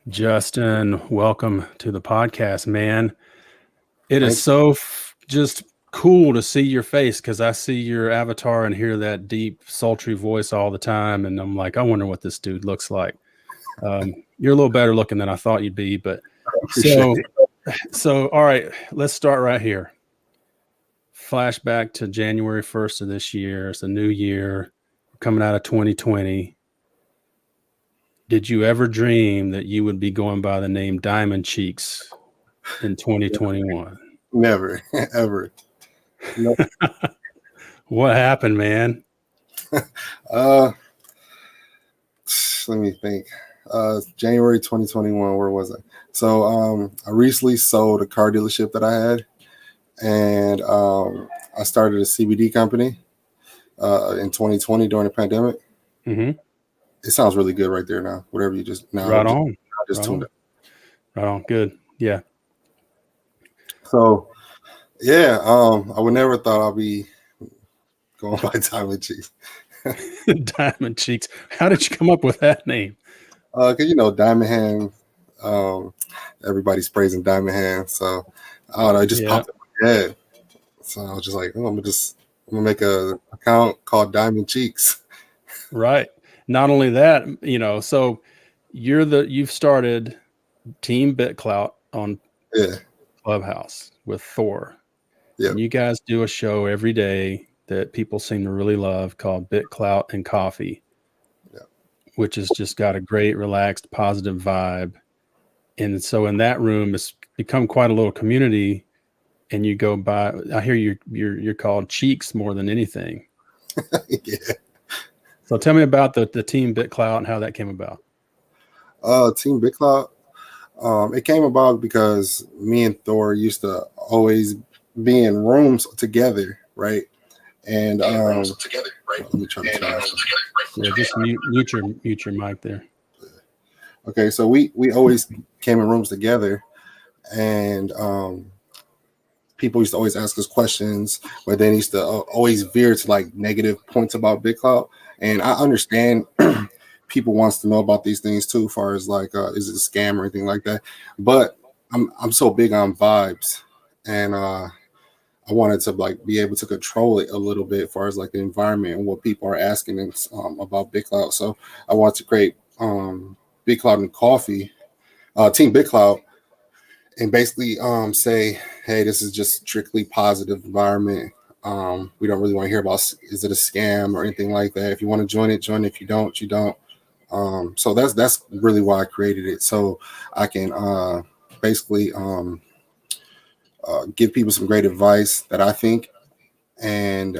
Justin, welcome to the podcast, man. It is Thank so just cool to see your face because I see your avatar and hear that deep, sultry voice all the time. And I'm like, I wonder what this dude looks like. You're a little better looking than I thought you'd be. But appreciate so, it. all right, let's start right here. Flashback to January 1st of this year. It's a new year coming out of 2020. Did you ever dream that you would be going by the name DiamondCheeks in 2021? Never, ever. No. What happened, man? Uh, Let me think. January 2021. Where was I? So, I recently sold a car dealership that I had, and I started a CBD company in 2020 during the pandemic. Mm-hmm. It sounds really good right there now. Whatever you just now, Right just, on. I just Right tuned on. up. Right on. Good. Yeah. So, yeah, I would never thought I'd be going by DiamondCheeks. DiamondCheeks. How did you come up with that name? Cause Diamond Hand. Um, Everybody's praising Diamond Hand, so I don't know. It just Yeah. popped in my head, so I was just like, oh, I'm gonna make a account called Diamond Cheeks. Right. Not only that, so you've started Team BitClout on Yeah, Clubhouse with Thor. yeah, And you guys do a show every day that people seem to really love called BitClout and Coffee, yeah. which has just got a great, relaxed, positive vibe. And so in that room, it's become quite a little community. And you go by. I hear you're called Cheeks more than anything. Yeah. So tell me about the team BitClout and how that came about. Team BitClout. It came about because me and Thor used to always be in rooms together, right? And let me try to turn this. Yeah, just mute your mic there. Okay, so we always came in rooms together, and people used to always ask us questions, but then used to always veer to like negative points about BitClout. And I understand people wants to know about these things too, as far as like is it a scam or anything like that. But I'm so big on vibes, and I wanted to like be able to control it a little bit, as far as like the environment and what people are asking about BitClout. So I want to create BitClout and Coffee, Team BitClout, and basically say, hey, this is just strictly positive environment. We don't really want to hear about is it a scam or anything like that. If you want to join it, join it. If you don't, you don't. So that's really why I created it, so I can basically give people some great advice that I think, and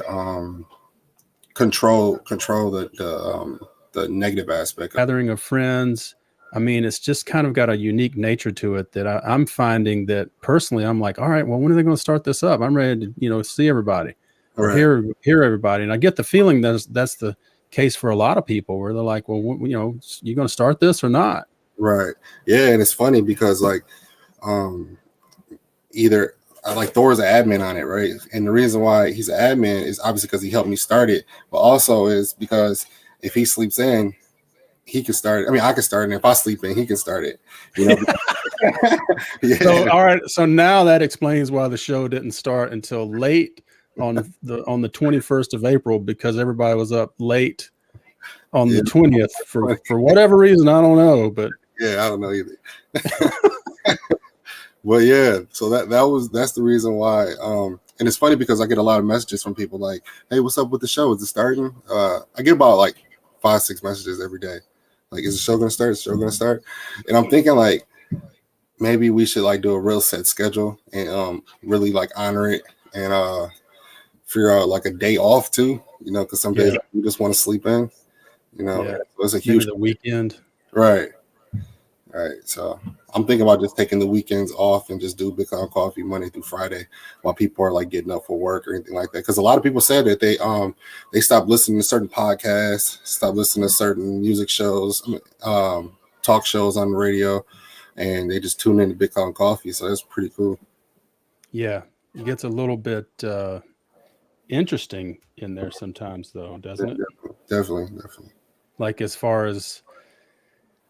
control the negative aspect. Gathering of friends. I mean, it's just kind of got a unique nature to it that I'm finding that personally, I'm like, all right, well, when are they going to start this up? I'm ready to, see everybody All or right. hear everybody. And I get the feeling that's the case for a lot of people where they're like, well, you going to start this or not? Right. Yeah, and it's funny because like either like Thor's an admin on it, right? And the reason why he's an admin is obviously because he helped me start it, but also is because if he sleeps in, he can start it. I mean, I can start it. And if I sleep in, he can start it. Yeah. So all right, so now that explains why the show didn't start until late on the 21st of April, because everybody was up late on Yeah. the 20th for whatever reason. I don't know, but Yeah, I don't know either. Well, yeah, so that's the reason why. And it's funny because I get a lot of messages from people like, "Hey, what's up with the show? Is it starting?" I get about like 5-6 messages every day. Like, is the show gonna start? Is the show gonna start? And I'm thinking like maybe we should like do a real set schedule and really like honor it, and figure out like a day off too. Because some days you just want to sleep in. yeah, So it's a maybe huge the weekend. right. Right. So I'm thinking about just taking the weekends off and just do BitClout Coffee Monday through Friday while people are like getting up for work or anything like that. Because a lot of people said that they stopped listening to certain podcasts, stopped listening to certain music shows, talk shows on the radio, and they just tune into BitClout Coffee. So that's pretty cool. Yeah, it gets a little bit interesting in there sometimes, though, doesn't it? Definitely. Like as far as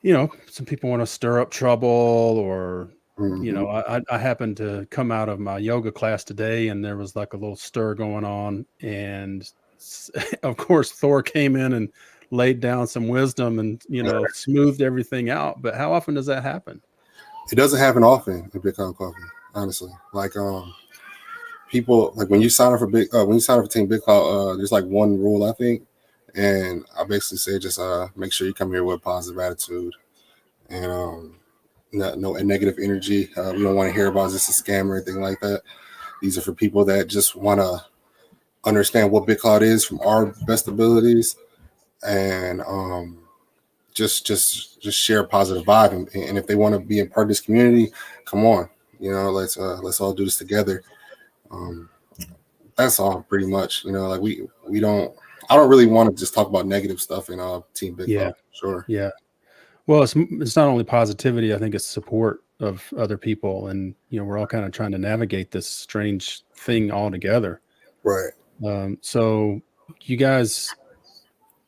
some people want to stir up trouble, or Mhm. I happened to come out of my yoga class today, and there was like a little stir going on, and of course Thor came in and laid down some wisdom and smoothed everything out. But how often does that happen? It doesn't happen often in Bitcoin Coffee, honestly. Like people, like when you sign up for Team BitClout, there's like one rule I think, and I basically say just make sure you come here with positive attitude and no negative energy. We don't want to hear about this a scam or anything like that. These are for people that just want to understand what BitClout is from our best abilities, and just share a positive vibe. And if they want to be a part of this community, come on, let's all do this together. That's all pretty much. Like we don't. I don't really want to just talk about negative stuff in Team BitClout. Sure. Yeah. Well, it's not only positivity. I think it's support of other people, and we're all kind of trying to navigate this strange thing all together. Right. So you guys,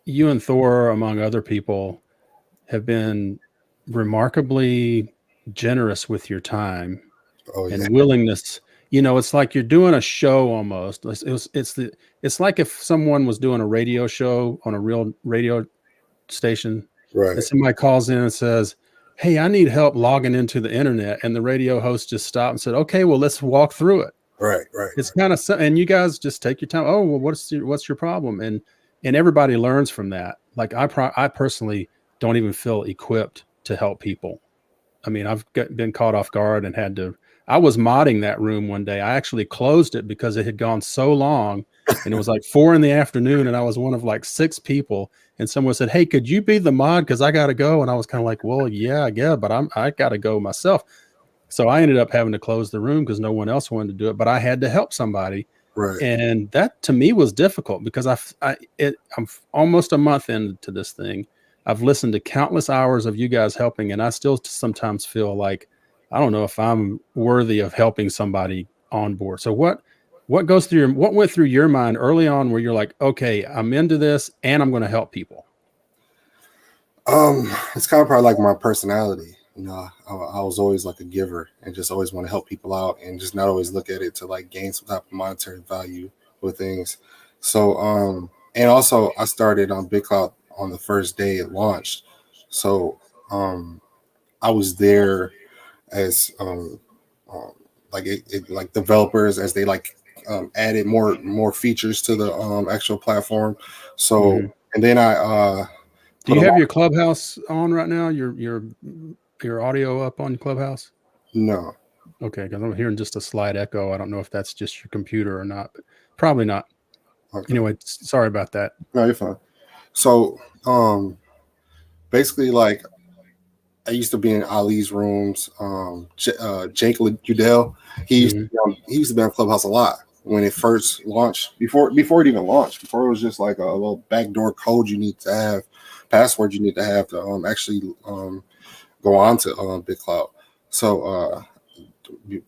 you and Thor, among other people, have been remarkably generous with your time and willingness. It's like you're doing a show almost. It's like if someone was doing a radio show on a real radio station, right, and somebody calls in and says, "Hey, I need help logging into the internet," and the radio host just stopped and said, "Okay, well, let's walk through it." Right. It's kind of, and you guys just take your time. Oh, well, what's your problem? And everybody learns from that. Like I personally don't even feel equipped to help people. I mean, I've been caught off guard and had to. I was modding that room one day. I actually closed it because it had gone so long, and it was like 4 PM, and I was one of like 6 people. And someone said, "Hey, could you be the mod? Because I got to go." And I was kind of like, "Well, yeah, but I got to go myself." So I ended up having to close the room because no one else wanted to do it, but I had to help somebody. Right. And that to me was difficult because I'm almost a month into this thing. I've listened to countless hours of you guys helping, and I still sometimes feel like I don't know if I'm worthy of helping somebody on board. So what went through your mind early on where you're like, okay, I'm into this and I'm going to help people? It's kind of probably like my personality. I was always like a giver and just always want to help people out and just not always look at it to like gain some type of monetary value with things. So, and also I started on BitClout on the first day it launched. So, I was there as like developers as they like added more features to the actual platform. So, and then I do you have your Clubhouse on right now? Your audio up on Clubhouse? No. Okay, because I'm hearing just a slight echo. I don't know if that's just your computer or not, but probably not. Okay. Anyway, sorry about that. No, you're fine. So, basically, like I used to be in Ali's rooms. Jake Udell, he used to be on Clubhouse a lot when it first launched. Before it even launched, before it was just like a little backdoor code you need to have, password you need to have to actually go on to BitClout. So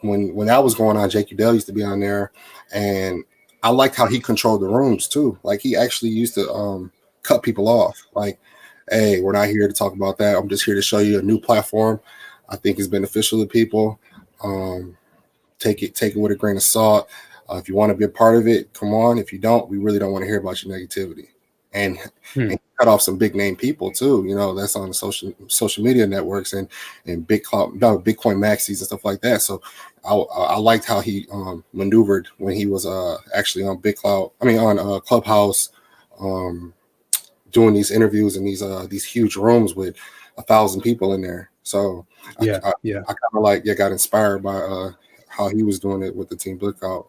when that was going on, Jake Udell used to be on there, and I liked how he controlled the rooms too. Like he actually used to cut people off. Like, hey, we're not here to talk about that. I'm just here to show you a new platform I think is beneficial to people. Take it with a grain of salt. If you want to be a part of it, come on. If you don't, we really don't want to hear about your negativity. And cut off some big name people too. That's on the social media networks and Bitcoin maxis and stuff like that. So I liked how he maneuvered when he was actually on BitClout. I mean on Clubhouse, doing these interviews in these huge rooms with 1,000 people in there. So I kind of got inspired by how he was doing it with the Team BitClout.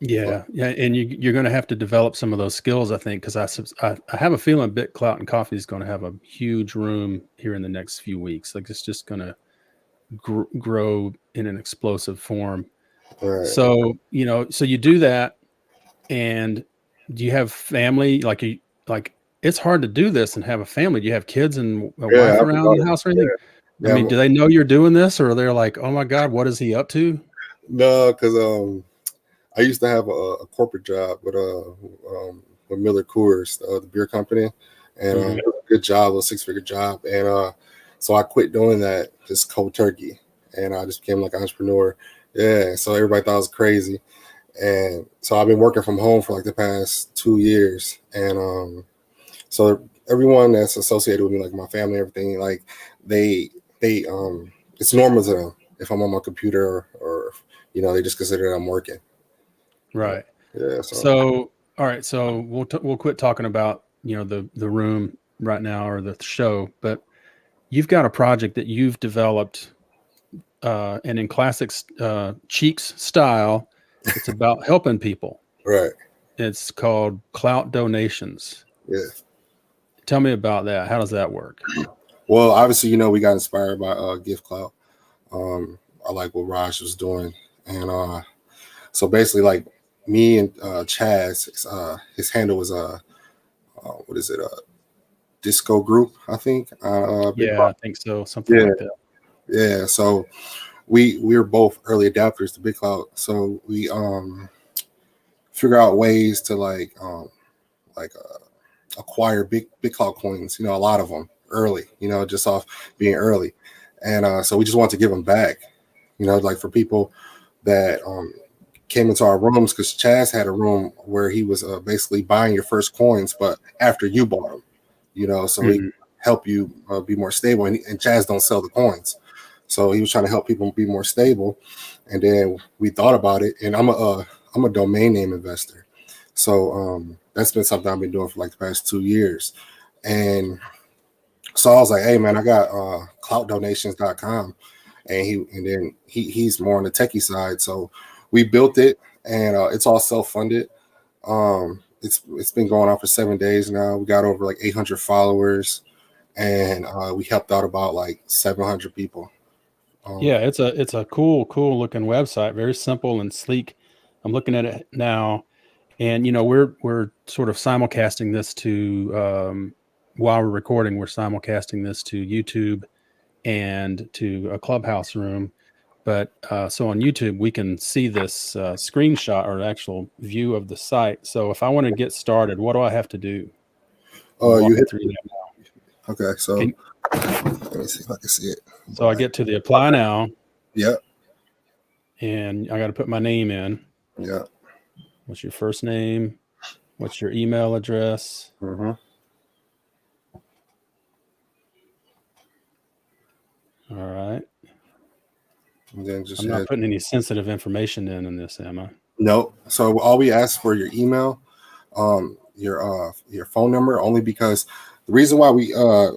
And you're going to have to develop some of those skills, I think, because I have a feeling BitClout and Coffee is going to have a huge room here in the next few weeks. Like it's just going to grow in an explosive form. Right. So so you do that, and do you have family? Like it's hard to do this and have a family. Do you have kids and a wife around the house or anything? Yeah. I mean, do they know you're doing this, or they're like, "Oh my God, what is he up to?" No, because I used to have a corporate job with Miller Coors, the beer company, and it was a good job, a 6-figure job. And So I quit doing that just cold turkey, and I just became like an entrepreneur. Yeah, so everybody thought I was crazy, and so I've been working from home for like the past 2 years, and so everyone that's associated with me, like my family, everything, like they it's normal to them if I'm on my computer or they just consider that I'm working. Right. Yeah. So, all right. So we'll quit talking about, the room right now or the show, but you've got a project that you've developed, and in classic Cheeks style, it's about helping people. Right. It's called Clout Donations. Yeah. Tell me about that. How does that work? Well, obviously, we got inspired by BitClout. I like what Raj was doing, and so basically, like me and Chaz, his handle was what is it? Disco Group, I think. Yeah, I think so. Something Yeah, like that. yeah. So we were both early adapters to BitClout, so we figure out ways to like acquire big BitClout coins. A lot of them early. Just off being early, and so we just want to give them back. Like for people that came into our rooms, because Chaz had a room where he was basically buying your first coins, but after you bought them, so he Mhm. help you be more stable. And Chaz don't sell the coins, so he was trying to help people be more stable. And then we thought about it, and I'm a domain name investor, so that's been something I've been doing for like the past 2 years. And so I was like, hey man, I got cloutdonations.com, and then he's more on the techie side. So we built it, and it's all self-funded. It's been going on for 7 days now. We got over like 800 followers, and we helped out about like 700 people. Yeah, it's a cool looking website, very simple and sleek. I'm looking at it now, and we're sort of simulcasting this to while we're recording, we're simulcasting this to YouTube and to a Clubhouse room. But so on YouTube, we can see this screenshot or actual view of the site. So if I want to get started, what do I have to do? Walk You me hit through that. Okay, so Can, let me see if I can see it. so I get to the apply now, Yeah, and I got to put my name in. yeah. What's your first name? What's your email address? Mm-hmm. All right. And then just I'm not hit putting any sensitive information in this, am I? no. So all we ask for your email, your phone number, only because the reason why we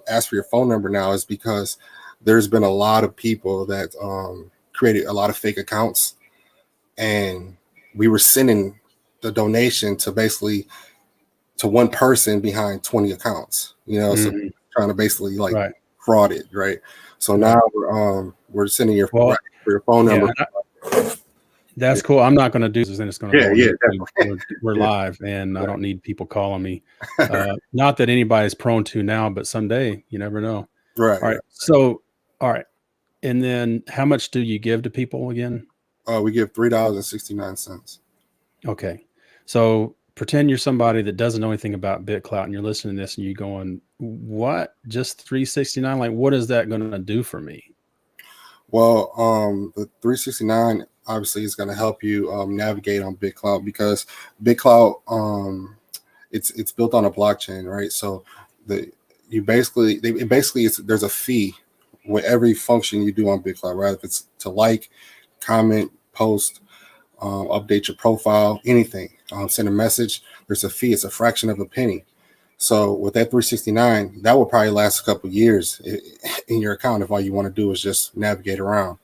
ask for your phone number now is because there's been a lot of people that created a lot of fake accounts, and we were sending the donation to basically to one person behind 20 accounts, so Mhm. trying to basically like Right. fraud it, right? So Right. now we're sending your Well, your phone yeah, number. that's cool. I'm not going to do this, and it's going to Yeah, go on yeah, YouTube. definitely. We're Yeah, live, and I right. don't need people calling me. Not that anybody's prone to now, but someday you never know. Right, All right. right. So, all right. And then how much do you give to people again? We give $3.69. Okay. So pretend you're somebody that doesn't know anything about BitClout and you're listening to this and you're going, what? Just 369? Like, what is that going to do for me? Well, the 369 obviously is going to help you navigate on BitClout, because BitClout it's built on a blockchain, right? So there's a fee with every function you do on BitClout, right? If it's to like, comment, post, update your profile, anything, send a message, there's a fee. It's a fraction of a penny. So with that 369, that will probably last a couple of years in your account if all you want to do is just navigate around.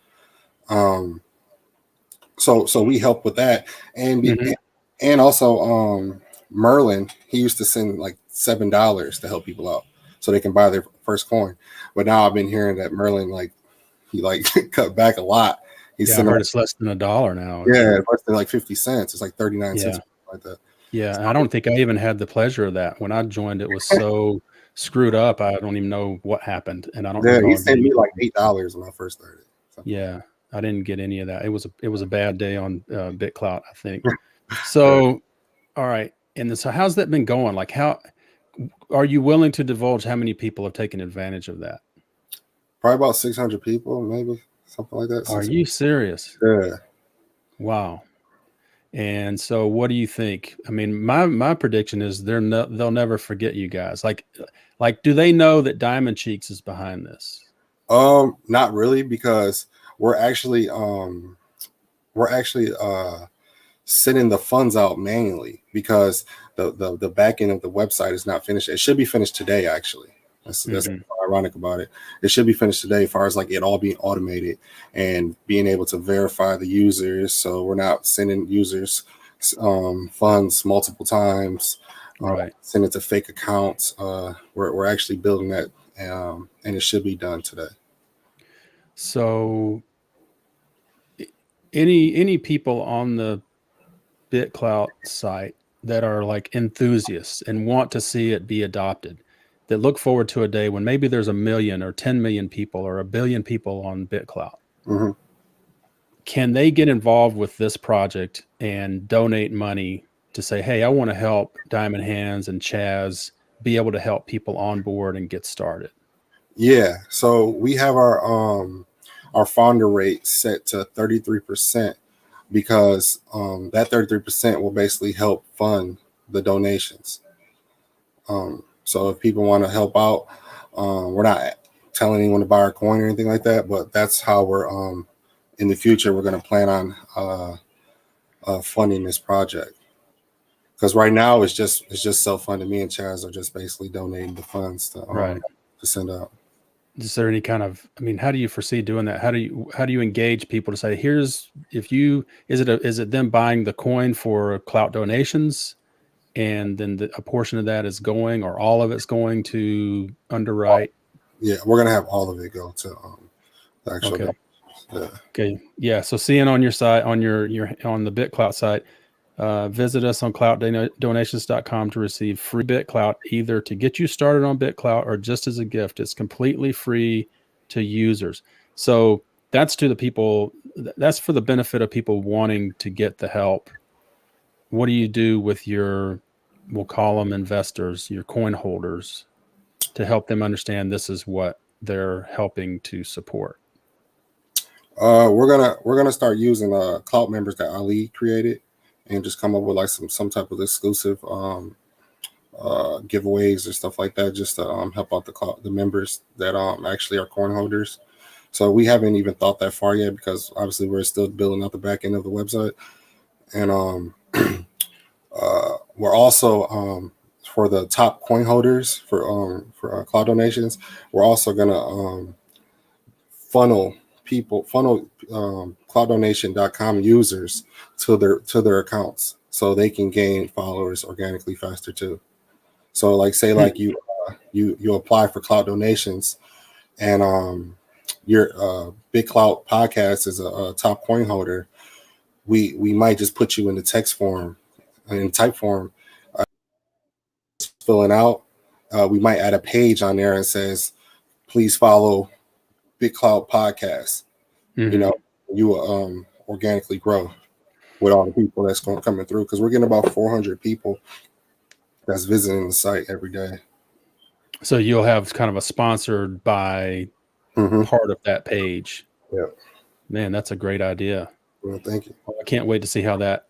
So we help with that, Mhm. and also Merlin, he used to send like $7 to help people out so they can buy their first coin. But now I've been hearing that Merlin he cut back a lot. He's Yeah, I sending heard it's less than $1 now. less than like 50 cents. It's like 39 Yeah. cents like that. Yeah. And I don't think I even had the pleasure of that. When I joined, it was so screwed up. I don't even know what happened. And I don't Yeah, he recall sent getting me like anything. $8 when I first started. So, Yeah. I didn't get any of that. It was a bad day on BitClout, I think. yeah. So, all right. And then, so how's that been going? Like, how are you willing to divulge how many people have taken advantage of that? Probably about 600 people, maybe something like that. Are you serious? Yeah. Wow. And so what do you think? I mean, my prediction is they'll never forget you guys. Like do they know that DiamondCheeks is behind this? Not really, because we're actually sending the funds out manually, because the back end of the website is not finished. It should be finished today, actually. That's ironic about it. It should be finished today, as far as like it all being automated and being able to verify the users. So we're not sending users funds multiple times, Right. send it to fake accounts. We're actually building that, and it should be done today. So any people on the BitClout site that are like enthusiasts and want to see it be adopted, that look forward to a day when maybe there's 1 million or 10 million people or 1 billion people on BitClout. Mm-hmm. Can they get involved with this project and donate money to say, hey, I want to help Diamond Hands and Chaz be able to help people on board and get started? Yeah. So we have our founder rate set to 33%, because that 33% will basically help fund the donations. So if people want to help out, we're not telling anyone to buy our coin or anything like that, but that's how we're in the future we're going to plan on funding this project. Because right now it's just self-funded. Me and Chaz are just basically donating the funds to send out. Is there any kind of, I mean, how do you foresee doing that? How do you engage people to say, here's, is it them buying the coin for clout donations, and then a portion of that is going, or all of it's going to underwrite? Yeah, we're gonna have all of it go to the actual. Okay. Yeah. Okay. Yeah. So seeing on your site, on on the BitClout site, visit us on cloutdonations.com to receive free BitClout, either to get you started on BitClout or just as a gift. It's completely free to users. So that's to the people, that's for the benefit of people wanting to get the help. What do you do with your, we'll call them investors, your coin holders, to help them understand this is what they're helping to support? We're gonna start using Clout members that Ali created, and just come up with like some type of exclusive giveaways or stuff like that, just to help out the members that actually are coin holders. So we haven't even thought that far yet, because obviously we're still building out the back end of the website. And we're also for the top coin holders for cloud donations, we're also gonna funnel clouddonation.com users to their accounts, so they can gain followers organically faster too. So like say like you apply for cloud donations, and your BitClout podcast is a top coin holder, we might just put you in the text form, in type form, filling out. We might add a page on there and says, please follow BitClout podcast. Mm-hmm. You know, you will organically grow with all the people that's coming through, because we're getting about 400 people that's visiting the site every day. So you'll have kind of a sponsored by part of that page. Yeah. Man, that's a great idea. Well, thank you. I can't wait to see how that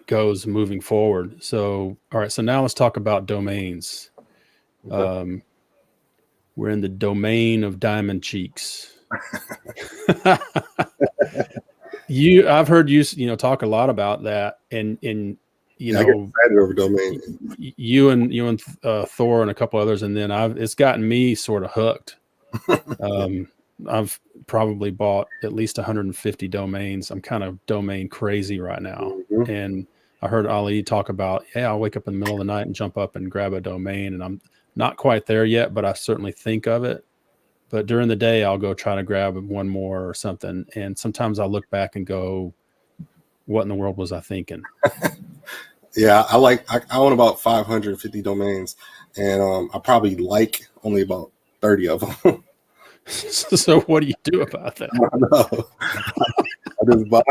goes moving forward. So, all right. So now let's talk about domains. Okay. We're in the domain of DiamondCheeks. I've heard you talk a lot about that, and I get excited over domain. You and Thor and a couple others, and then it's gotten me sort of hooked. I've probably bought at least 150 domains. I'm kind of domain crazy right now. Mm-hmm. And I heard Ali talk about, I'll wake up in the middle of the night and jump up and grab a domain, and I'm not quite there yet, but I certainly think of it. But during the day, I'll go try to grab one more or something. And sometimes I'll look back and go, what in the world was I thinking? Yeah, I own about 550 domains, and I probably like only about 30 of them. So what do you do about that? I don't know. I just buy.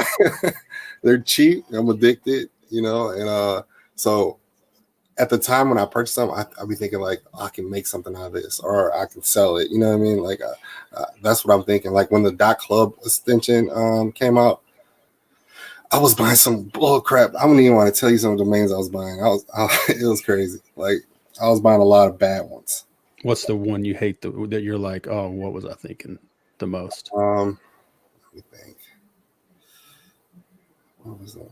They're cheap. I'm addicted, and so at the time when I purchased them, I'd be thinking like, I can make something out of this, or I can sell it. You know what I mean? Like, that's what I'm thinking. Like when the .club extension came out, I was buying some bull crap. I don't even want to tell you some of the domains I was buying. It was crazy. Like I was buying a lot of bad ones. What's the one you hate that you're like, oh, what was I thinking the most? Let me think. What was that?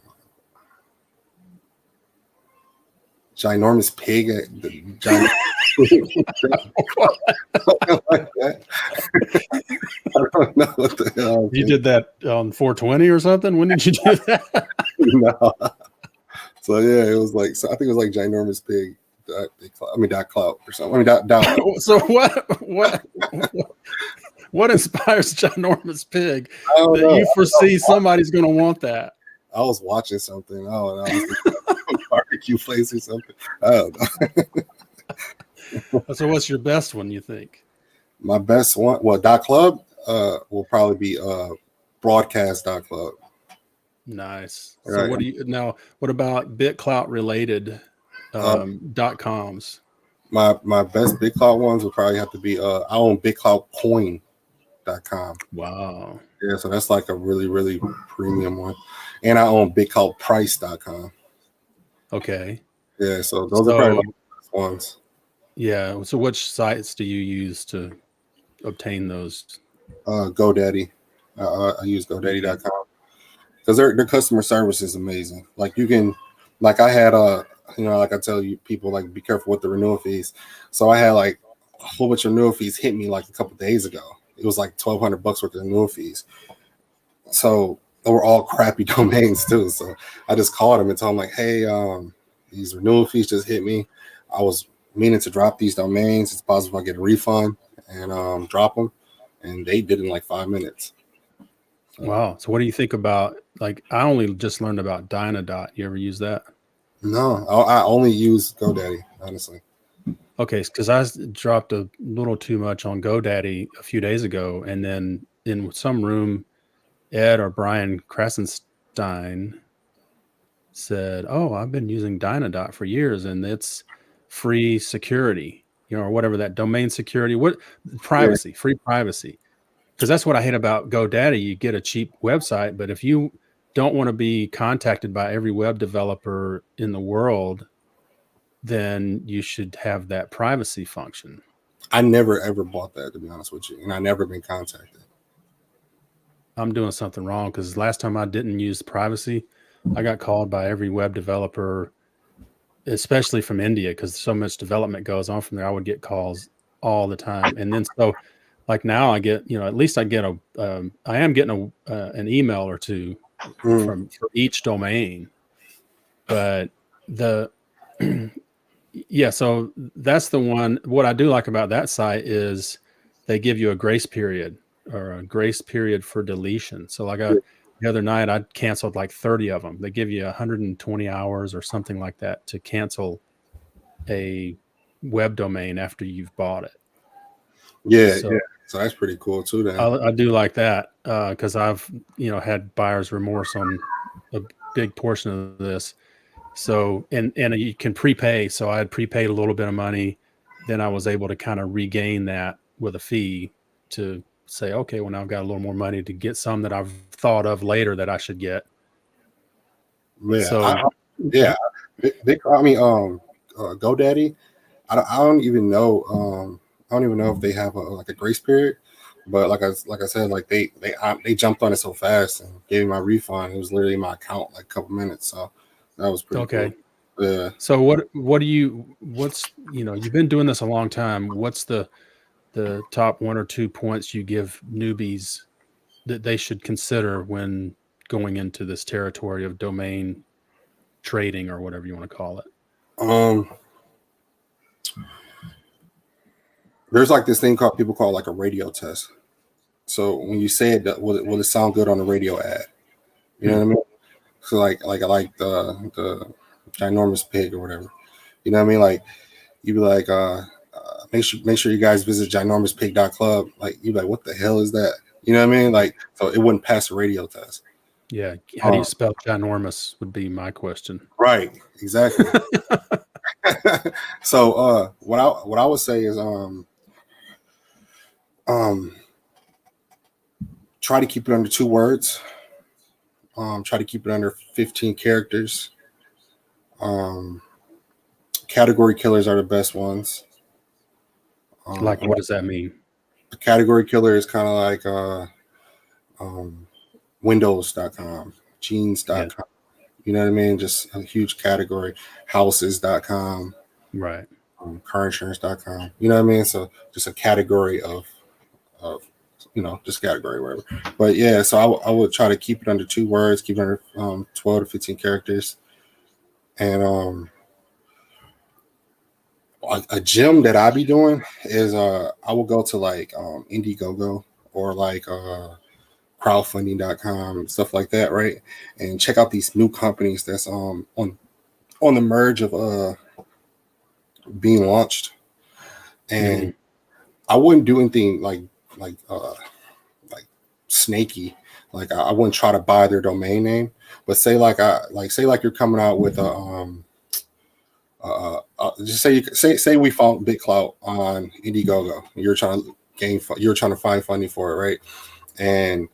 Ginormous pig. Like that. I don't know what the hell. You did that on 420 or something? When did you do that? No. So yeah, it was like, so I think it was like ginormous pig. .clout or something. So what inspires ginormous pig that you foresee somebody's going to want that? I was watching something. Oh, I was barbecue place or something. I don't know. So what's your best one, you think? My best one, well, .club will probably be broadcast.club. Nice. Right. So what about BitClout related .coms? My best BitClout ones would probably have to be I own BitCloutCoin.com. Wow. Yeah, so that's like a really, really premium one. And I own BitCloutPrice.com. Okay. Yeah, so those are probably the best ones. Yeah. So which sites do you use to obtain those? GoDaddy. I use GoDaddy.com because their customer service is amazing. Like you can, like I had like I tell you people, like be careful with the renewal fees. So I had like a whole bunch of renewal fees hit me like a couple days ago. It was like $1,200 worth of renewal fees. So they were all crappy domains too. So I just called them and told them like, hey, these renewal fees just hit me. I was meaning to drop these domains. It's possible I get a refund and drop them. And they did it in like 5 minutes. So, wow. So what do you think about, like, I only just learned about Dynadot. You ever use that? No, I only use GoDaddy, honestly. Okay, because I dropped a little too much on GoDaddy a few days ago, and then in some room, Ed or Brian Krasenstein said, "Oh, I've been using Dynadot for years, and it's free security, or whatever that domain security, free privacy." Because that's what I hate about GoDaddy. You get a cheap website, but if you don't want to be contacted by every web developer in the world, then you should have that privacy function. I never ever bought that, to be honest with you, and I never been contacted. I'm doing something wrong because last time I didn't use privacy, I got called by every web developer, especially from India, because so much development goes on from there. I would get calls all the time, and then so like now I get, at least I get I am getting an email or two for each domain, but yeah, so that's the one. What I do like about that site is they give you a grace period or a grace period for deletion. So like the other night, I canceled like 30 of them. They give you 120 hours or something like that to cancel a web domain after you've bought it. Yeah, so that's pretty cool too. Then I do like that because I've had buyer's remorse on a big portion of this. So, and you can prepay. So I had prepaid a little bit of money. Then I was able to kind of regain that with a fee to say, okay, well, now I've got a little more money to get some that I've thought of later that I should get. Yeah. So, I mean, GoDaddy, I don't even know. I don't even know if they have a grace period, but like I said, like they jumped on it so fast and gave me my refund. It was literally in my account like a couple minutes. So that was pretty okay. Cool. Yeah. So you've been doing this a long time. What's the top 1 or 2 points you give newbies that they should consider when going into this territory of domain trading or whatever you want to call it? There's like this thing people call like a radio test. So when you say it, will it sound good on a radio ad? You know what I mean? So like the ginormous pig or whatever. You know what I mean? Like you'd be like, make sure you guys visit ginormouspig.club. Like you'd be like, what the hell is that? You know what I mean? Like, so it wouldn't pass the radio test. Yeah. How do you spell ginormous would be my question. Right. Exactly. So what I would say is try to keep it under 2 words. Try to keep it under 15 characters. Category killers are the best ones. Like, what does that mean? A category killer is kind of like windows.com, jeans.com. Yeah. You know what I mean? Just a huge category. Houses.com, Right. carinsurance.com. You know what I mean? So just a category of just category, whatever. But yeah, so I would try to keep it under 2 words, keep it under 12 to 15 characters. And a gym that I be doing is I will go to like Indiegogo or like crowdfunding.com, stuff like that, right? And check out these new companies that's on the merge of being launched. And I wouldn't do anything like snaky. Like I wouldn't try to buy their domain name, but say you're coming out with a just say we found BitClout on Indiegogo. You're trying to find funding for it, right? And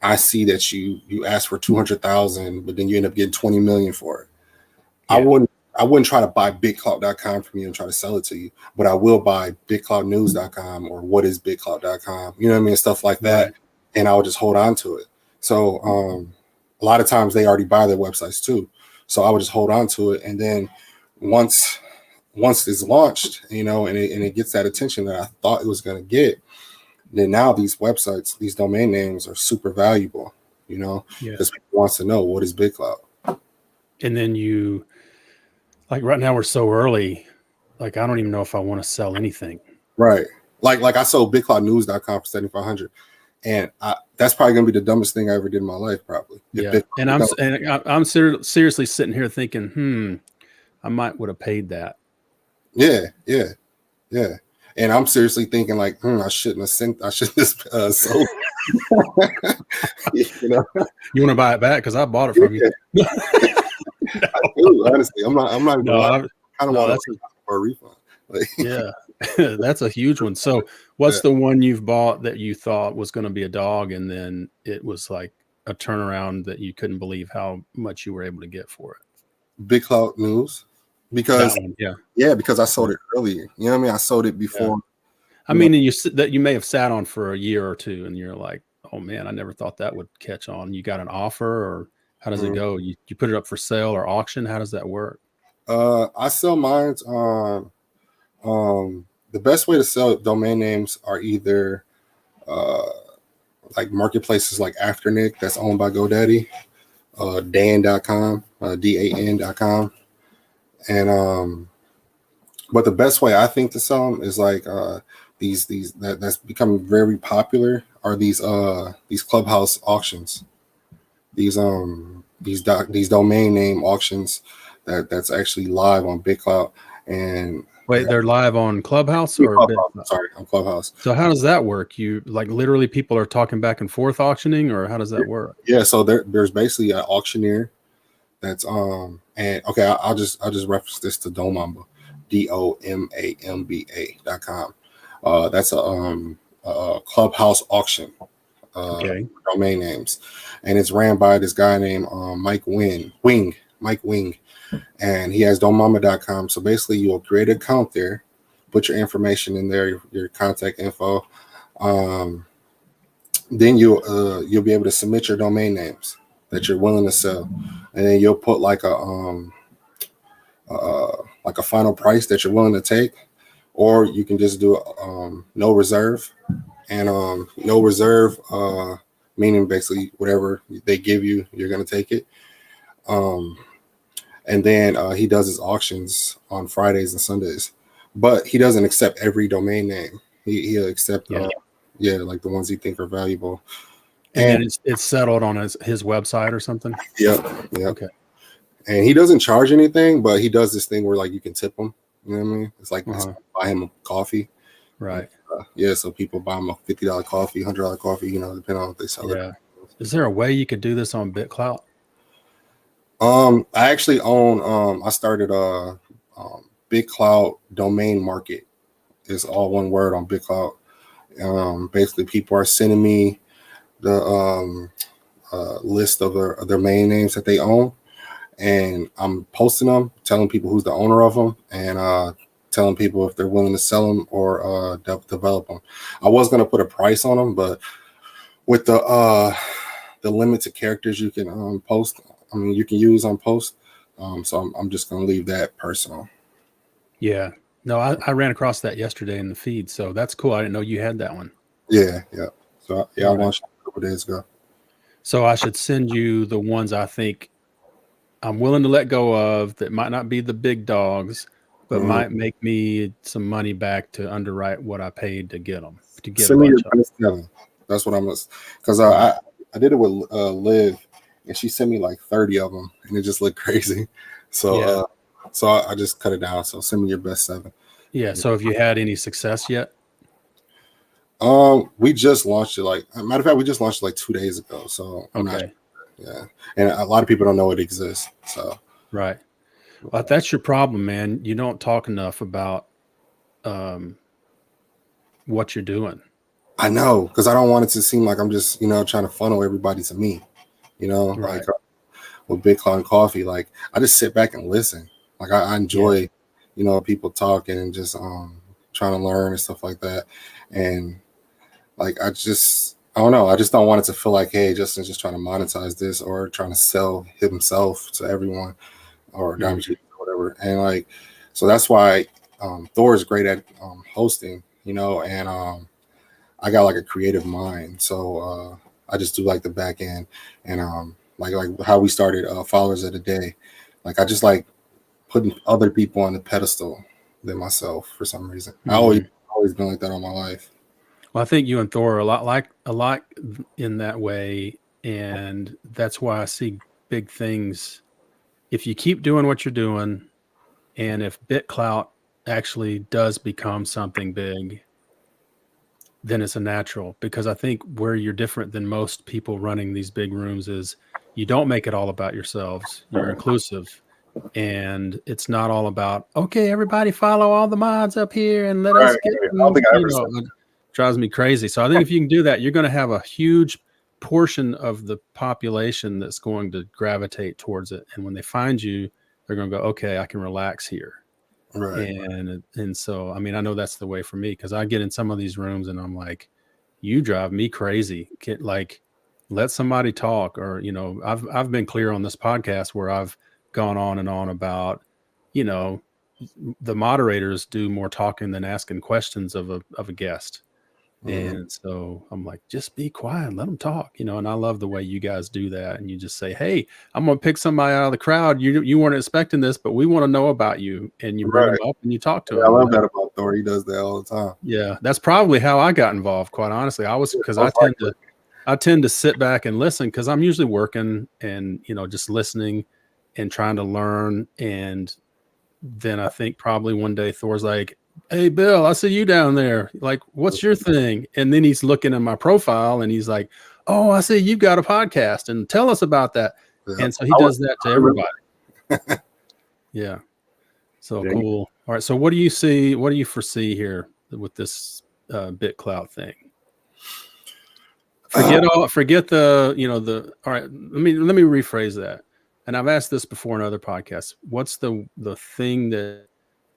I see that you asked for 200,000, but then you end up getting 20 million for it. Yeah. I wouldn't try to buy BitClout.com from you and try to sell it to you, but I will buy BitCloutNews.com or whatisBitClout.com. You know what I mean? Stuff like that. Right. And I would just hold on to it. So a lot of times they already buy their websites too. So I would just hold on to it. And then once it's launched, and it gets that attention that I thought it was going to get, then now these websites, these domain names are super valuable, because people wants to know what is BitClout. And then like right now we're so early, like I don't even know if I want to sell anything. Right. Like I sold BitCloutNews.com for 7,500, and that's probably gonna be the dumbest thing I ever did in my life, probably. And I'm seriously sitting here thinking, I might would have paid that. Yeah. And I'm seriously thinking like, I shouldn't have sold. You want to buy it back because I bought it from you. I do, honestly, I'm not. I kind of want for a refund. Yeah, that's a huge one. So, what's the one you've bought that you thought was going to be a dog, and then it was like a turnaround that you couldn't believe how much you were able to get for it? BitClout News, because because I sold it earlier. You know what I mean? I sold it before. Yeah. I mean, you may have sat on for a year or two, and you're like, oh man, I never thought that would catch on. You got an offer, or how does it go? You put it up for sale or auction? How does that work? I sell mine on the best way to sell domain names are either like marketplaces like Afternic that's owned by GoDaddy, Dan.com, DAN.com. And but the best way I think to sell them is like that's becoming very popular are these Clubhouse auctions. These domain name auctions that's actually live on BitClout. And wait, they're live on Clubhouse or Clubhouse, sorry, on Clubhouse. So how does that work? You like literally people are talking back and forth auctioning, or how does that work? Yeah, so there's basically an auctioneer that's and okay, I'll just reference this to Domamba, DOMAMBA.com. That's a Clubhouse auction. Domain names, and it's ran by this guy named Mike Wing, and he has domamba.com. So basically you'll create an account there, put your information in there, your contact info, then you'll be able to submit your domain names that you're willing to sell, and then you'll put like a final price that you're willing to take, or you can just do no reserve. And no reserve, meaning basically whatever they give you, you're going to take it. And then he does his auctions on Fridays and Sundays. But he doesn't accept every domain name. He'll accept, like the ones he think are valuable. And it's settled on his website or something? Yep. Okay. And he doesn't charge anything, but he does this thing where like you can tip him. You know what I mean? It's like buy him a coffee. Right. So people buy them a $50 coffee, $100 coffee, depending on what they sell. Yeah. Is there a way you could do this on BitClout? I actually own. I started BitClout domain market is all one word on BitClout. Basically, people are sending me the list of their domain names that they own, and I'm posting them, telling people who's the owner of them, and telling people if they're willing to sell them or develop them. I was going to put a price on them, but with the limited characters you can post, I mean, you can use on post. So I'm just going to leave that personal. Yeah. No, I ran across that yesterday in the feed, so that's cool. I didn't know you had that one. Yeah. So yeah, All I right. launched a couple days ago. So I should send you the ones I think I'm willing to let go of that might not be the big dogs, but might make me some money back to underwrite what I paid to get them, to get a Send me your bunch of them. best 7. That's what I'm gonna, because All right. I did it with Liv, and she sent me like 30 of them, and it just looked crazy. So Yeah. so I just cut it down. So send me your best 7. Yeah. So have you had any success yet? We just launched it. Like, matter of fact, we just launched it like 2 days ago. So I'm not. Okay. Yeah, and a lot of people don't know it exists. So Right. Well, that's your problem, man. You don't talk enough about what you're doing. I know, because I don't want it to seem like I'm just trying to funnel everybody to me. Right. Like with BitClout Coffee, like I just sit back and listen. Like I enjoy, people talking and just trying to learn and stuff like that. And like I don't know. I just don't want it to feel like, hey, Justin's just trying to monetize this or trying to sell himself to everyone or DiamondCheeks or whatever. And like, so that's why Thor is great at hosting, and I got like a creative mind. So I just do like the back end and like how we started Followers of the Day. Like I just like putting other people on the pedestal than myself for some reason. I always been like that all my life. Well, I think you and Thor are a lot in that way, and that's why I see big things. If you keep doing what you're doing, and if BitClout actually does become something big, then it's a natural. Because I think where you're different than most people running these big rooms is you don't make it all about yourselves. You're inclusive. And it's not all about, okay, everybody follow all the mods up here and let us get, I don't think I ever said it drives me crazy. So I think if you can do that, you're going to have a huge portion of the population that's going to gravitate towards it. And when they find you, they're going to go, okay, I can relax here. right. And so, I mean, I know that's the way for me, because I get in some of these rooms and I'm like, you drive me crazy. Like, let somebody talk. Or, I've been clear on this podcast where I've gone on and on about, the moderators do more talking than asking questions of a guest. And so I'm like, just be quiet, let them talk, and I love the way you guys do that. And you just say, hey, I'm going to pick somebody out of the crowd. You weren't expecting this, but we want to know about you. And you bring them up and you talk to them. I love that about Thor. He does that all the time. Yeah. That's probably how I got involved. Quite honestly, because I tend to sit back and listen, because I'm usually working and, just listening and trying to learn. And then I think probably one day Thor's like, hey, Bill, I see you down there. Like, what's your thing? And then he's looking at my profile and he's like, oh, I see you've got a podcast and tell us about that. Yeah. And so he does that to everybody. Yeah. So cool. All right. So what do you see? What do you foresee here with this BitClout thing? Forget the, all right, let me rephrase that. And I've asked this before in other podcasts. What's the thing that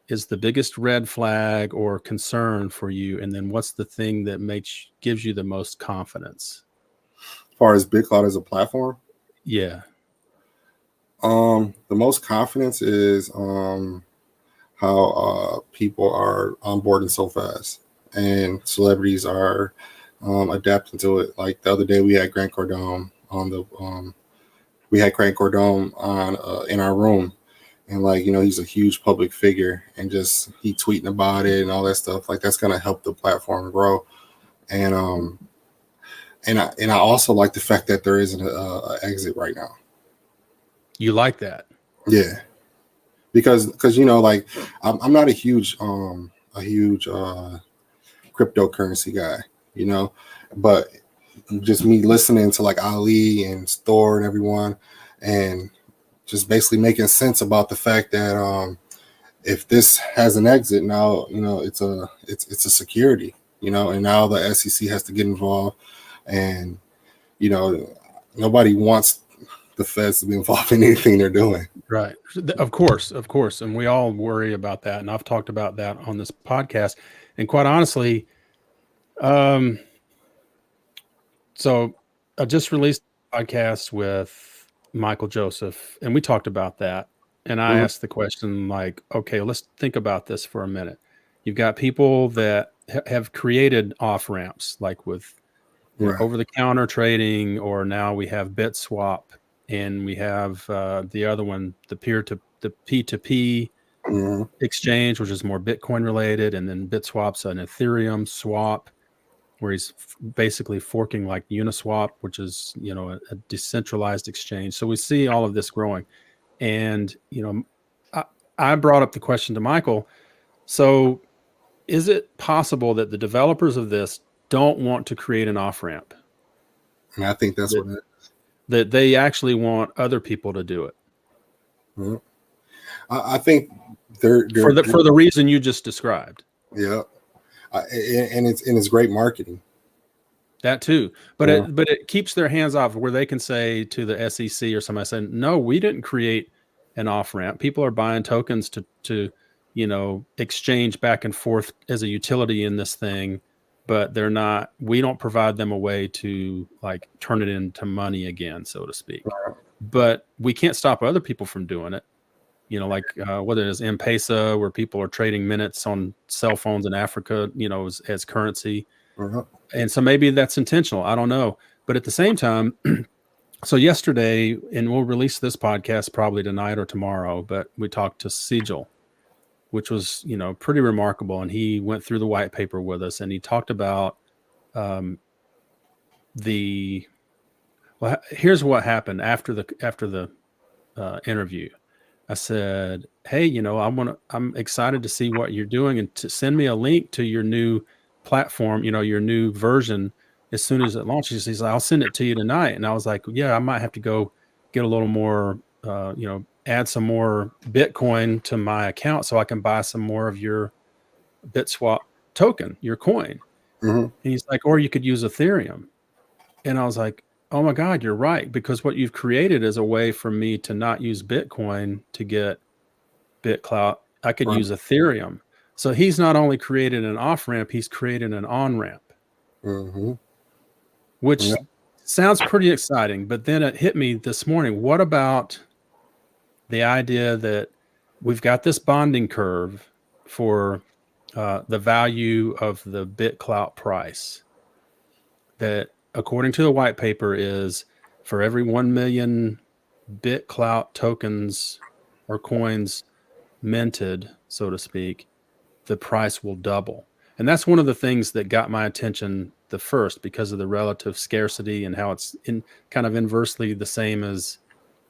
is the biggest red flag or concern for you? And then what's the thing that gives you the most confidence? As far as BitClout as a platform? Yeah. The most confidence is how people are onboarding so fast and celebrities are adapting to it. Like the other day we had Grant Cardone on in our room, and like he's a huge public figure, and just he tweeting about it and all that stuff. Like that's gonna help the platform grow. And I also like the fact that there isn't a exit right now. You like that? Yeah, because like I'm not a huge cryptocurrency guy, but just me listening to like Ali and Thor and everyone, and just basically making sense about the fact that if this has an exit now, it's a security, and now the SEC has to get involved, and nobody wants the feds to be involved in anything they're doing. Right. Of course. And we all worry about that. And I've talked about that on this podcast. And quite honestly, so I just released a podcast with Michael Joseph, and we talked about that. And I asked the question, like, okay, let's think about this for a minute. You've got people that have created off ramps, like with over-the-counter trading, or now we have BitSwap, and we have the other one, the P2P exchange, which is more Bitcoin related, and then BitSwap's an Ethereum swap, where he's basically forking like Uniswap, which is a decentralized exchange. So we see all of this growing, and I brought up the question to Michael. So is it possible that the developers of this don't want to create an off ramp? And I think that's what it is. That they actually want other people to do it. Mm-hmm. I think they're for the reason you just described. Yeah, and it's great marketing. That too, but it keeps their hands off, where they can say to the SEC or somebody saying, "No, we didn't create an off ramp. People are buying tokens to exchange back and forth as a utility in this thing, but they're not. We don't provide them a way to like turn it into money again, so to speak. But we can't stop other people from doing it. Like whether it is M-Pesa, where people are trading minutes on cell phones in Africa, as currency." And so maybe that's intentional. I don't know. But at the same time, so yesterday, and we'll release this podcast probably tonight or tomorrow, but we talked to Sigil, which was, pretty remarkable. And he went through the white paper with us, and he talked about here's what happened after the interview. I said, "Hey, I'm excited to see what you're doing, and to send me a link to your new platform, your new version as soon as it launches." He's like, "I'll send it to you tonight." And I was like, "Yeah, I might have to go get a little more, add some more Bitcoin to my account so I can buy some more of your BitSwap token, your coin." And he's like, "Or you could use Ethereum." And I was like, "Oh my God, you're right. Because what you've created is a way for me to not use Bitcoin to get BitClout. I could use Ethereum." So he's not only created an off ramp, he's created an on ramp, which sounds pretty exciting. But then it hit me this morning. What about the idea that we've got this bonding curve for the value of the BitClout price, that according to the white paper is for every 1 million BitClout tokens or coins minted, so to speak, the price will double. And that's one of the things that got my attention the first, because of the relative scarcity and how it's kind of inversely the same as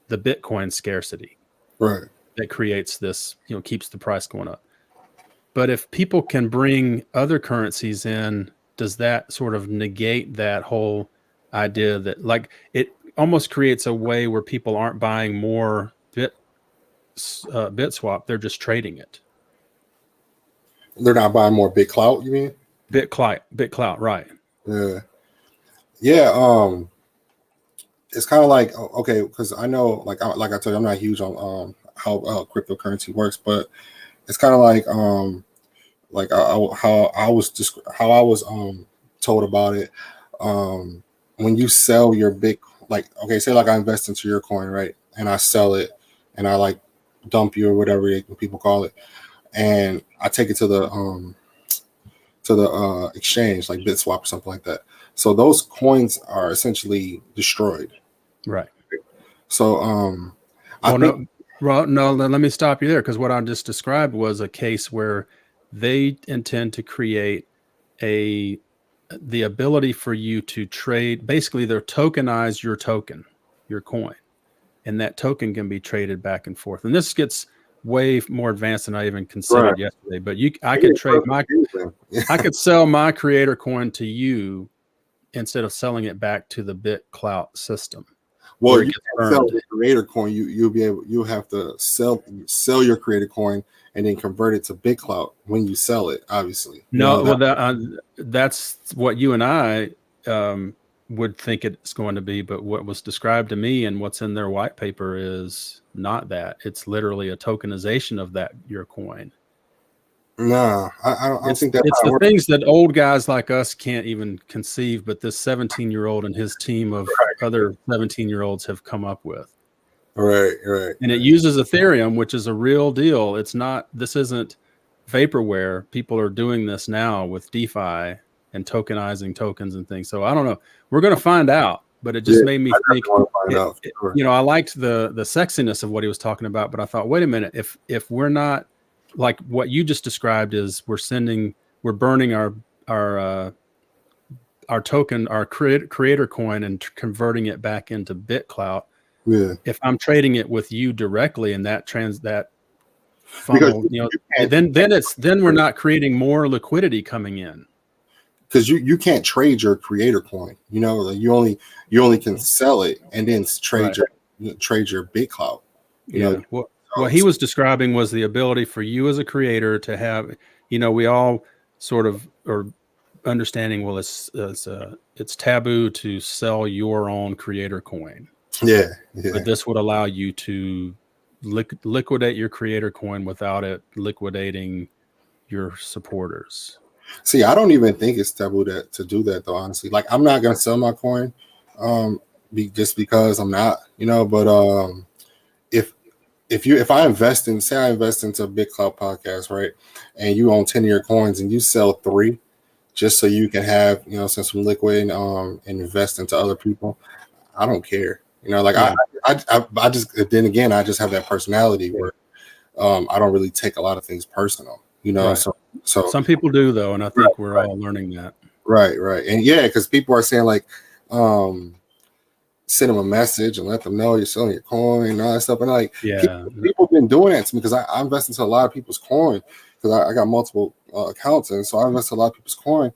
the Bitcoin scarcity. Right. That creates this, keeps the price going up. But if people can bring other currencies in, does that sort of negate that whole idea that, like, it almost creates a way where people aren't buying more BitSwap, they're just trading it. They're not buying more BitClout, you mean? BitClout, right? Yeah. It's kind of like, okay, because I know, like I told you, I'm not huge on how cryptocurrency works, but it's kind of like how I was told about it. When you sell your okay, say like I invest into your coin, right, and I sell it, and I like dump you or whatever people call it, and I take it to the exchange, like BitSwap or something like that. So those coins are essentially destroyed. Right. So no, let me stop you there, because what I just described was a case where they intend to create the ability for you to trade. Basically, they're tokenize your token, your coin, and that token can be traded back and forth. And this gets way more advanced than I even considered yesterday. But I could trade I could sell my creator coin to you instead of selling it back to the BitClout system. Well, where it you gets can't sell burned. the creator coin. You'll have to sell your creator coin and then convert it to BitClout when you sell it. Obviously, No, well, that's what you and I would think it's going to be, but what was described to me and what's in their white paper is not that. It's literally a tokenization of that your coin. nah, I don't think that's It's how it the works. things that old guys like us can't even conceive, but this 17-year-old and his team of other 17-year-olds have come up with. Right. And it uses Ethereum, which is a real deal. This isn't vaporware. People are doing this now with DeFi and tokenizing tokens and things. So I don't know. We're going to find out, but it just made me think, want to find out. Sure. I liked the sexiness of what he was talking about, but I thought, wait a minute, if we're not like what you just described is we're burning our token, our creator coin and converting it back into BitClout. Yeah. If I'm trading it with you directly and that funnel, because then we're not creating more liquidity coming in. Because you can't trade your creator coin. Like you only can sell it and then trade your BitClout. What he was describing was the ability for you as a creator to have, we all sort of are understanding, well, it's taboo to sell your own creator coin. Yeah. But this would allow you to liquidate your creator coin without it liquidating your supporters. See, I don't even think it's taboo to do that though, honestly. Like I'm not gonna sell my coin just because I'm not, but if I invest into BitClout podcast, right, and you own 10 of your coins and you sell 3 just so you can have, some liquid and invest into other people, I don't care. I just, then again, I just have that personality where I don't really take a lot of things personal, so some people do though, and I think we're all learning that. Right. And because people are saying like send them a message and let them know you're selling your coin and all that stuff. And like people have been doing that to me because I invest into a lot of people's coin because I got multiple accounts, and so I invest in a lot of people's coin.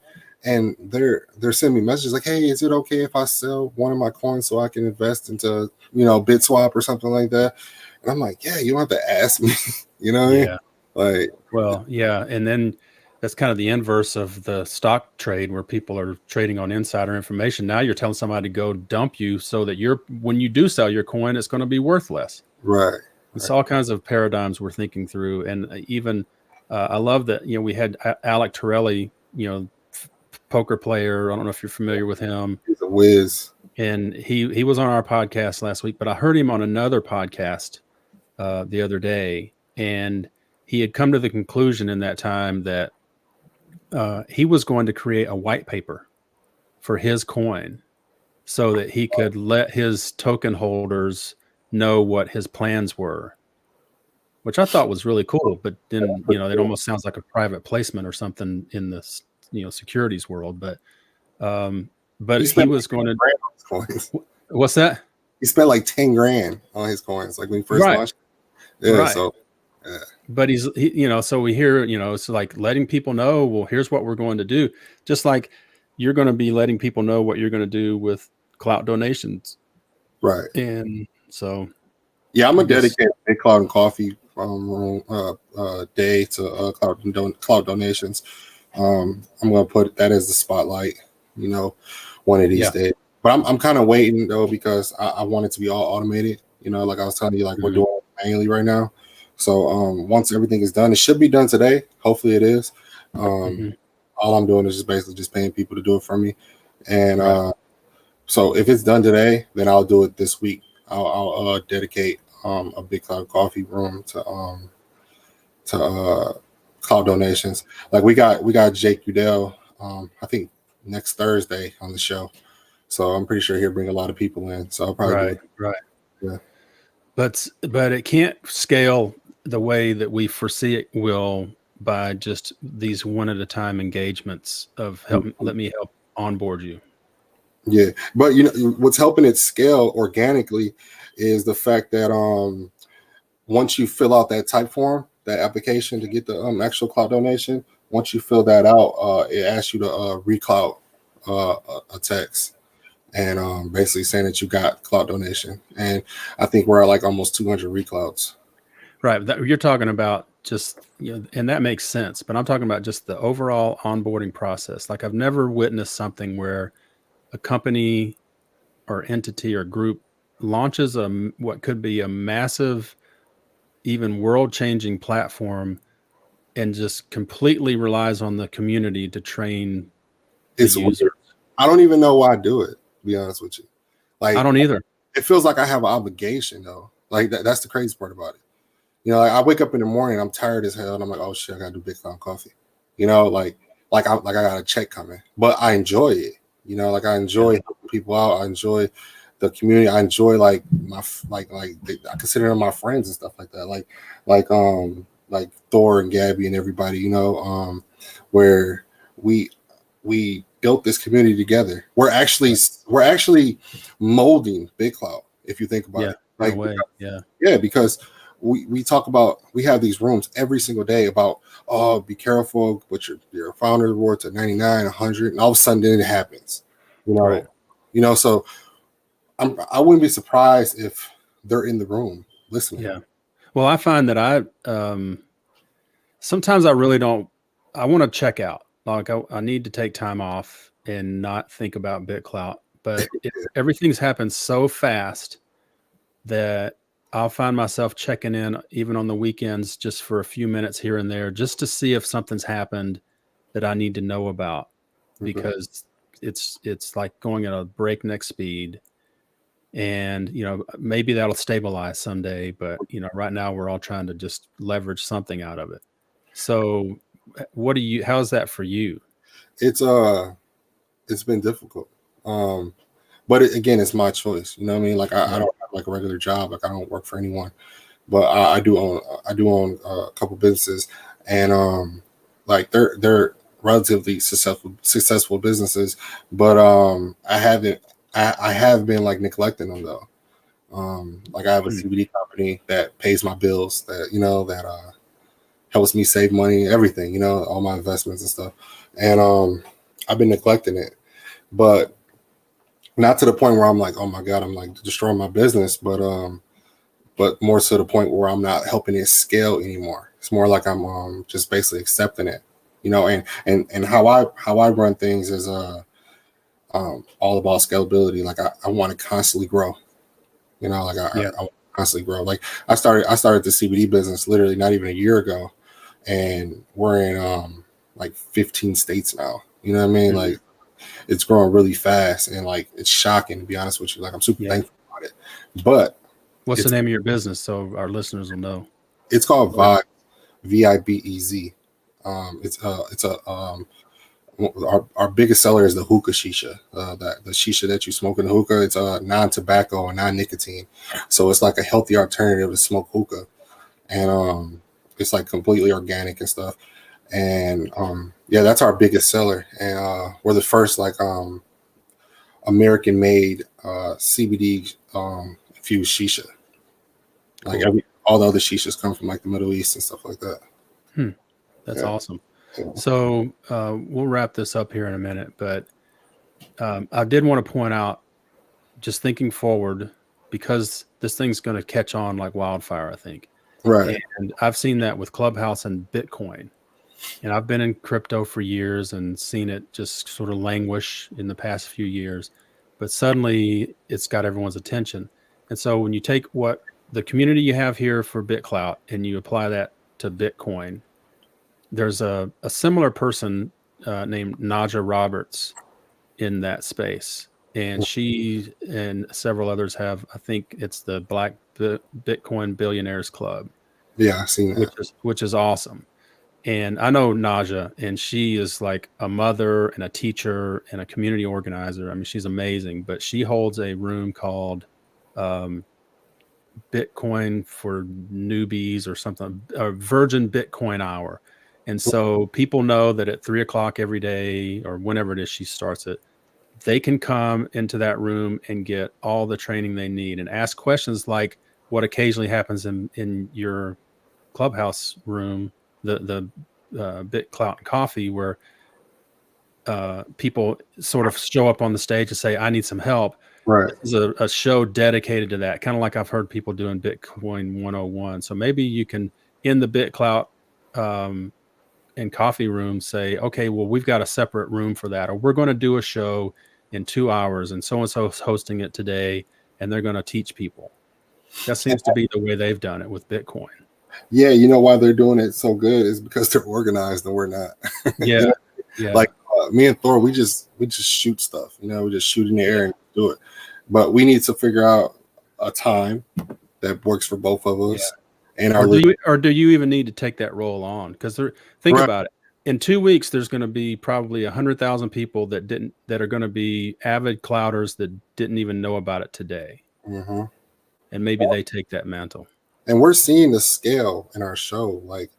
And they're sending me messages like, "Hey, is it okay if I sell one of my coins so I can invest into BitSwap or something like that?" And I'm like, "Yeah, you don't have to ask me." Like, well, yeah, and then that's kind of the inverse of the stock trade where people are trading on insider information. Now you're telling somebody to go dump you so that when you do sell your coin, it's going to be worth less. Right. It's all kinds of paradigms we're thinking through, and even I love that we had Alec Torelli, poker player. I don't know if you're familiar with him. He's a whiz. And he was on our podcast last week, but I heard him on another podcast the other day, and he had come to the conclusion in that time that he was going to create a white paper for his coin so that he could let his token holders know what his plans were, which I thought was really cool. But then, it almost sounds like a private placement or something in this, securities world. But he was going to. Coins. What's that? He spent like 10 grand on his coins, like when he first launched. Yeah. Right. So. Yeah. But so we hear, it's like letting people know, well, here's what we're going to do. Just like you're going to be letting people know what you're going to do with clout donations. Right. And so. Yeah, I'm going to dedicate BitClout and Coffee day to clout donations. I'm going to put that as the spotlight, one of these days. But I'm kind of waiting though, because I want it to be all automated, like I was telling you, like we're doing it manually right now. So once everything is done, it should be done today. Hopefully it is. All I'm doing is just paying people to do it for me. And so if it's done today, then I'll do it this week. I'll dedicate a BitClout Coffee room to clout donations. Like we got Jake Udell, I think next Thursday on the show. So I'm pretty sure he'll bring a lot of people in. So I'll probably do it. Yeah. But it can't scale the way that we foresee it will by just these one at a time engagements of let me help onboard you. Yeah, but what's helping it scale organically is the fact that once you fill out that type form, that application to get the actual clout donation, once you fill that out, it asks you to reclout a text. and basically saying that you got clout donation. And I think we're at like almost 200 reclouts. Right. You're talking about just, and that makes sense. But I'm talking about just the overall onboarding process. Like I've never witnessed something where a company or entity or group launches what could be a massive, even world-changing platform and just completely relies on the community to train the It's users. weird. I don't even know why I do it, to be honest with you. Like, I don't either. It feels like I have an obligation though. Like that's the crazy part about it. Like I wake up in the morning, I'm tired as hell, and I'm like, oh shit, I gotta do BitClout coffee. I got a check coming, but I enjoy it. Like I enjoy helping people out. I enjoy the community. I enjoy like my I consider them my friends and stuff like that. Like Thor and Gabby and everybody. Where we built this community together. We're actually molding BitClout, if you think about it. Like, in a way, because we talk about, we have these rooms every single day about, oh, be careful with your founder reward to 99, 100, and all of a sudden then it happens. Right. So I wouldn't be surprised if they're in the room listening. Yeah. Well, I find that sometimes I really don't. I want to check out. Like I need to take time off and not think about BitClout. But everything's happened so fast that I'll find myself checking in even on the weekends just for a few minutes here and there, just to see if something's happened that I need to know about, because it's like going at a breakneck speed. And, maybe that'll stabilize someday, but, right now we're all trying to just leverage something out of it. So how's that for you? It's been difficult. But again, it's my choice. You know what I mean? Like I don't have like a regular job. Like I don't work for anyone, but I do own a couple businesses, and like they're relatively successful businesses. But I have been like neglecting them though. Like I have a CBD company that pays my bills, that helps me save money, everything, all my investments and stuff. And I've been neglecting it, but not to the point where I'm like, oh my God, I'm like destroying my business, but more to the point where I'm not helping it scale anymore. It's more like I'm just basically accepting it, and how I run things is all about scalability. Like I want to constantly grow, I want to constantly grow. Like I started the CBD business literally not even a year ago, and we're in like 15 states now. You know what I mean? Mm-hmm. Like it's growing really fast, and like it's shocking, to be honest with you. Like I'm super thankful about it. But what's the name of your business so our listeners will know? It's called Vibez, Vibez. Our biggest seller is the hookah shisha. The shisha that you smoke in the hookah, it's non-tobacco and non-nicotine, so it's like a healthy alternative to smoke hookah, and it's like completely organic and stuff. And that's our biggest seller, and we're the first like American-made CBD infused shisha. Like all the other shishas come from like the Middle East and stuff like that. That's awesome. So we'll wrap this up here in a minute, but I did want to point out, just thinking forward, because this thing's going to catch on like wildfire, I think. Right. And I've seen that with Clubhouse and Bitcoin. And I've been in crypto for years and seen it just sort of languish in the past few years. But suddenly it's got everyone's attention. And so when you take what the community you have here for BitClout and you apply that to Bitcoin, there's a similar person named Naja Roberts in that space. And she and several others have, I think it's the Black Bitcoin Billionaires Club. Yeah, I've seen that. Which is awesome. And I know Naja, and she is like a mother and a teacher and a community organizer. I mean, she's amazing, but she holds a room called Bitcoin for Newbies or something, a Virgin Bitcoin Hour. And so people know that at 3:00 every day or whenever it is she starts it, they can come into that room and get all the training they need and ask questions like what occasionally happens in your Clubhouse room, the BitClout and Coffee, where people sort of show up on the stage and say, I need some help. Right. This is a show dedicated to that, kind of like I've heard people doing Bitcoin 101. So maybe you can, in the BitClout and coffee room, say, okay, well, we've got a separate room for that, or we're going to do a show in 2 hours and so is hosting it today, and they're going to teach people. That seems to be the way they've done it with Bitcoin. Yeah, you know why they're doing it so good is because they're organized and we're not. Yeah. You know? Yeah. Like me and Thor, we just shoot stuff. You know, we just shoot in the air and do it. But we need to figure out a time that works for both of us. And or do you even need to take that role on? Because think about it. In 2 weeks, there's going to be probably 100,000 people that are going to be avid clouders that didn't even know about it today. Mm-hmm. And maybe they take that mantle. And we're seeing the scale in our show. Like,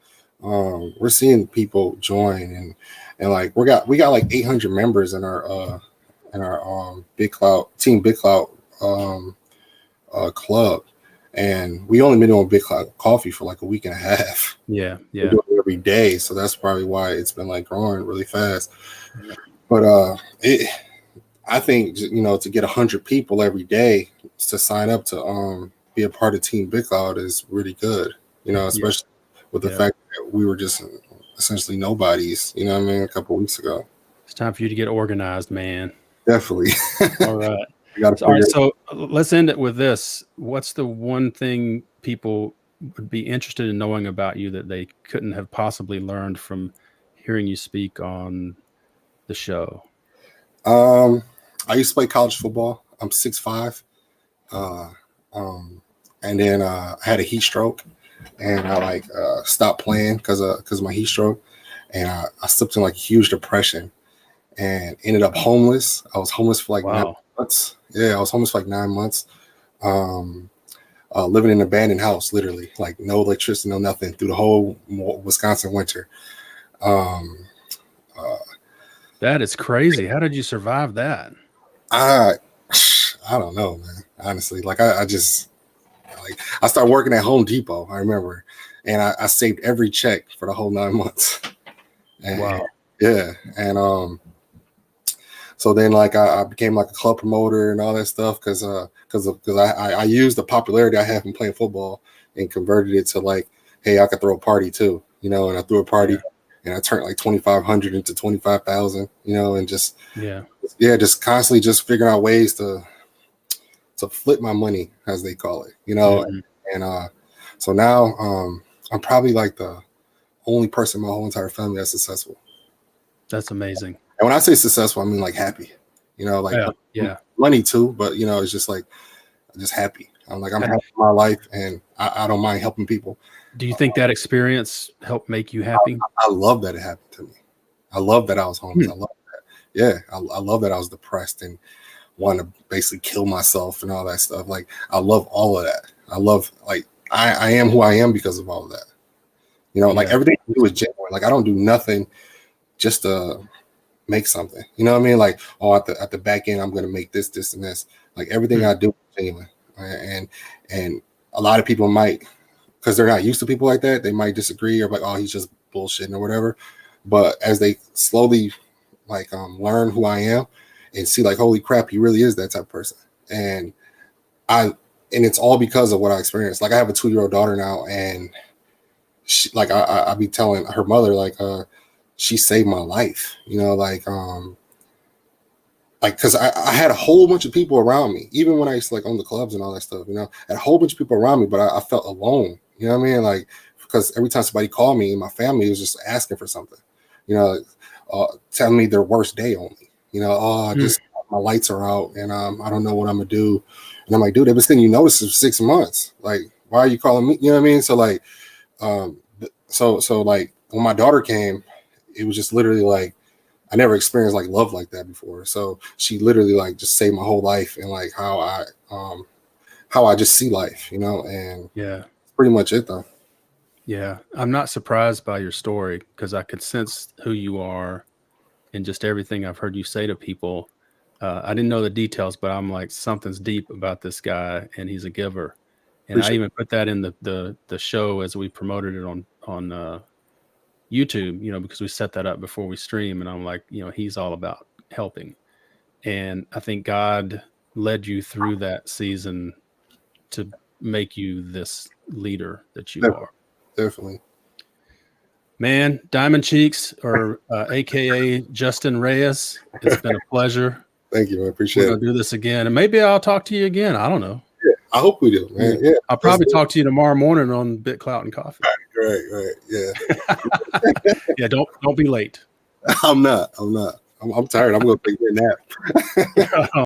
we're seeing people join and like we got like 800 members in our BitClout team BitClout club, and we only been doing BitClout coffee for like a week and a half. Yeah. We're doing it every day, so that's probably why it's been like growing really fast. Yeah. But I think, you know, to get 100 people every day to sign up to be a part of Team BitClout is really good. You know, especially with the fact that we were just essentially nobodies. You know what I mean? A couple of weeks ago. It's time for you to get organized, man. Definitely. All right. All right. So let's end it with this. What's the one thing people would be interested in knowing about you that they couldn't have possibly learned from hearing you speak on the show? I used to play college football. I'm 6'5". And then I had a heat stroke, and I stopped playing because of my heat stroke, and I slipped in like huge depression, and ended up homeless. I was homeless for like 9 months. Yeah, I was homeless for like 9 months. Living in an abandoned house, literally, like no electricity, no nothing, through the whole Wisconsin winter. That is crazy. How did you survive that? I don't know, man. Honestly, like I started working at Home Depot. I remember, and I saved every check for the whole 9 months. And, wow. Yeah, and so then like I became like a club promoter and all that stuff because I used the popularity I have from playing football and converted it to like, hey, I could throw a party too, you know. And I threw a party. Yeah. And I turned like 2,500 into 25,000, you know, and just just constantly just figuring out ways to flip my money, as they call it, you know. Mm-hmm. And so now I'm probably like the only person in my whole entire family that's successful. That's amazing. And when I say successful, I mean like happy, you know, like money too, but you know, it's just like I'm just happy. I'm happy with my life, and I don't mind helping people. Do you think that experience helped make you happy? I love that it happened to me. I love that I was homeless. I love that. Yeah, I love that I was depressed and wanted to basically kill myself and all that stuff. Like, I love all of that. I love, like, I am who I am because of all of that. You know, like everything I do is genuine. Like, I don't do nothing just to make something. You know what I mean? Like, oh, at the back end, I'm going to make this, and this. Like, everything I do is genuine. And a lot of people might, because they're not used to people like that, they might disagree or like, oh, he's just bullshitting or whatever. But as they slowly learn who I am and see like, holy crap, he really is that type of person. And it's all because of what I experienced. Like, I have a 2-year-old daughter now, and she, like, I be telling her mother, like, she saved my life, you know, because I had a whole bunch of people around me, even when I used to like own the clubs and all that stuff, you know, I had a whole bunch of people around me, but I felt alone, you know what I mean? Like, because every time somebody called me in my family, was just asking for something, you know, telling me their worst day on me, you know, oh, just my lights are out and I don't know what I'm gonna do. And I'm like, dude, every thing you notice is 6 months. Like, why are you calling me? You know what I mean? So like, so like when my daughter came, it was just literally like, I never experienced like love like that before. So she literally like just saved my whole life and like how I just see life, you know, and pretty much it though. Yeah. I'm not surprised by your story because I could sense who you are and just everything I've heard you say to people. I didn't know the details, but I'm like, something's deep about this guy and he's a giver. And I even put that in the show as we promoted it on YouTube, because we set that up before we stream, and I'm like, he's all about helping. And I think God led you through that season to make you this leader that you are. Definitely. Man, DiamondCheeks, or AKA Justin Reyes, it's been a pleasure. Thank you, man. Appreciate it. We're going to do this again. And maybe I'll talk to you again. I don't know. Yeah, I hope we do, man. Yeah. I'll probably talk to you tomorrow morning on BitClout and Coffee. Right. Yeah. Yeah, don't be late. I'm not. I'm tired. I'm going to take a nap.